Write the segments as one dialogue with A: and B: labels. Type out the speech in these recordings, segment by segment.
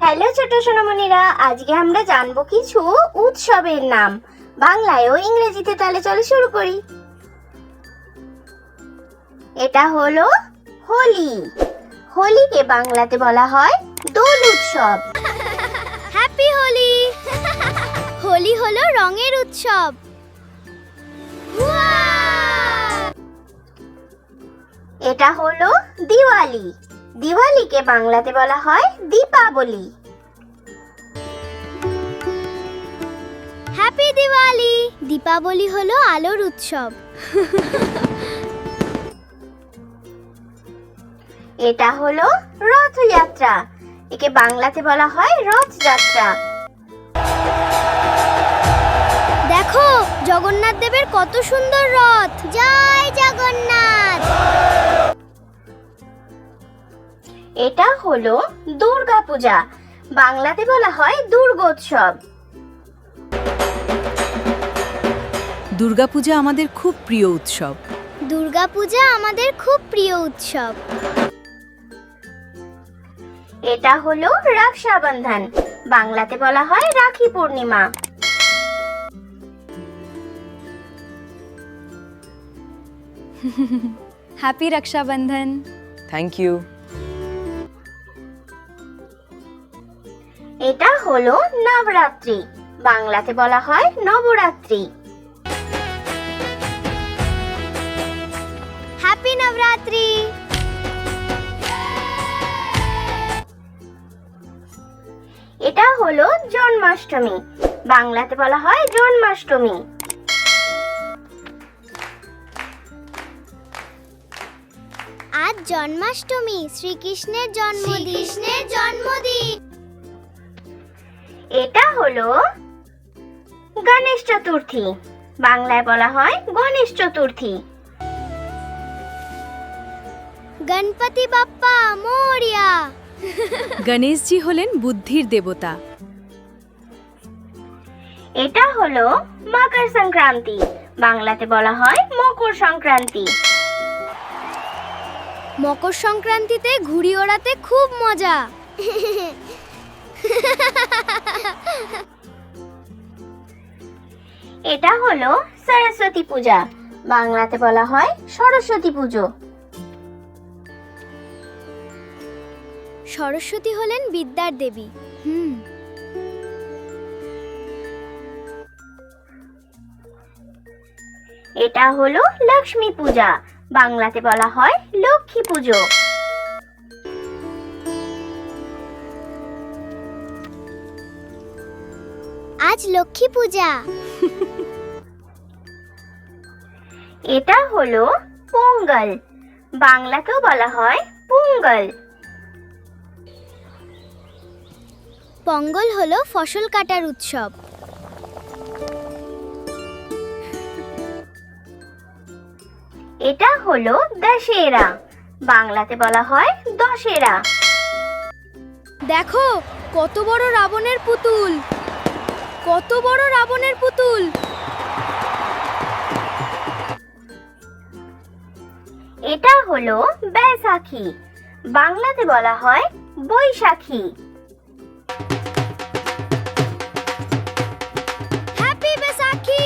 A: Hello ছোট সোনামণিরা, আজকে আমরা জানবো কিছু উৎসবের নাম বাংলায় ও ইংরেজিতে। তাহলে চলো শুরু করি। এটা হলো হোলি। হোলিকে বাংলাতে বলা হয় দোল উৎসব।
B: হ্যাপি হোলি। হোলি হলো রঙের উৎসব।
A: এটা হলো দিওয়ালি। দিওয়ালিকে বাংলাতে বলা হয় দীপাবলি।
B: হ্যাপি দিওয়ালি। দীপাবলি হলো আলোর উৎসব।
A: এটা হলো রথযাত্রা। একে বাংলাতে বলা হয় রথযাত্রা।
B: দেখো জগন্নাথ দেবের কত সুন্দর রথ। জয় জগন্নাথ।
A: এটা হলো দুর্গাপূজা। বাংলাতে বলা হয় দুর্গোৎসব।
C: দুর্গাপূজা আমাদের খুব প্রিয় উৎসব।
B: দুর্গাপূজা আমাদের খুব প্রিয় উৎসব।
A: এটা হলো রক্ষাবন্ধন। বাংলাতে বলা হয় Rakhi Purnima.
C: Happy Rakshabandhan. Thank you.
A: এটা হলো নবরাত্রি। বাংলাতে বলা হয় নবরাত্রি।
B: হ্যাপি নবরাত্রি।
A: এটা হলো জন্মাষ্টমী। বাংলাতে বলা হয় জন্মাষ্টমী।
B: আজ জন্মাষ্টমী, শ্রীকৃষ্ণের জন্মদিন।
A: এটা হলো গণেশ চতুর্থী। বাংলায় বলা হয় গণেশ চতুর্থী।
B: গণপতি বাপ্পা মোরিয়া।
C: গণেশজি হলেন বুদ্ধির দেবতা।
A: এটা হলো মকর সংক্রান্তি। বাংলাতে বলা হয় মকর সংক্রান্তি।
B: মকর সংক্রান্তিতে ঘুড়ি ওড়াতে খুব মজা।
A: এটা হলো সরস্বতী পূজা। বাংলাতে বলা হয় সরস্বতী পুজো।
B: সরস্বতী হলেন বিদ্যার দেবী।
A: এটা হলো লক্ষ্মী পূজা। বাংলাতে বলা হয় লক্ষ্মী পুজো।
B: আজ লক্ষ্মী পূজা।
A: এটা হলো পোঙ্গল। বাংলাতেও বলা হয় পোঙ্গল।
B: পঙ্গল হলো ফসল কাটার উৎসব।
A: এটা হলো দশেরা। বাংলাতে বলা হয় দশেরা।
B: দেখো কত বড় রাবণের পুতুল।
A: এটা হলো বৈশাখী। বাংলাতে বলা হয় বৈশাখী।
B: হ্যাপি বৈশাখী।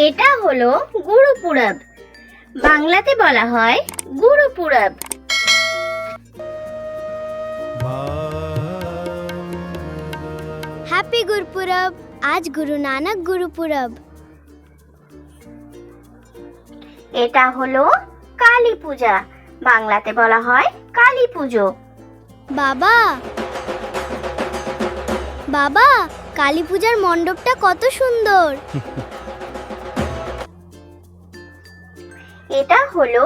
A: এটা হলো গুরুপুরব। বাংলাতে বলা হয় গুরুপুরব।
B: হ্যাপি গুরপুরব। আজ গুরু নানক গুরুপুরব।
A: এটা হলো কালী পূজা। বাংলাতে বলা হয় কালী পুজো।
B: বাবা কালী পূজার মণ্ডপটা কত সুন্দর।
A: এটা হলো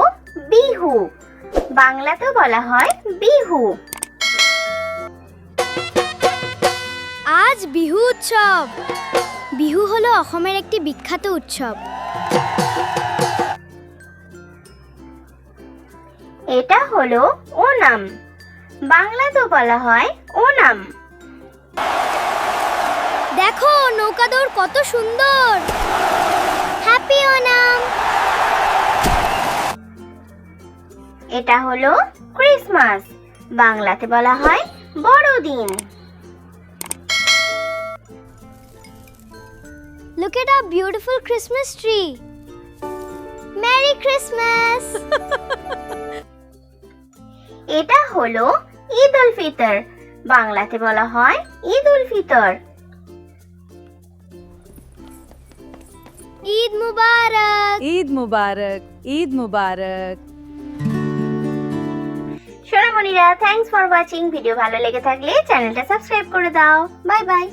A: বিহু। বাংলাতেও বলা হয় বিহু।
B: আজ বিহু উৎসব। বিহু হলো অসমের একটি বিখ্যাত উৎসব।
A: এটা হলো ওনাম। বাংলাতেও বলা হয় ওনাম।
B: দেখো নৌকা দৌড় কত সুন্দর। হ্যাপি ওনাম।
A: এটা হলো ক্রিসমাস, বাংলাতে বলা হয় বড়দিন।
B: Look at our beautiful Christmas tree. Merry Christmas!
A: এটা হলো ঈদ উল ফিতর, বাংলাতে বলা হয় ঈদ উল ফিতর।
B: Eid Mubarak!
C: ঈদ মুবারক, ঈদ মুবারক।
A: সোনামণিরা, থ্যাঙ্কস ফর ওয়াচিং। ভিডিও ভালো লেগে থাকলে চ্যানেলটা সাবস্ক্রাইব করে দাও। Bye bye.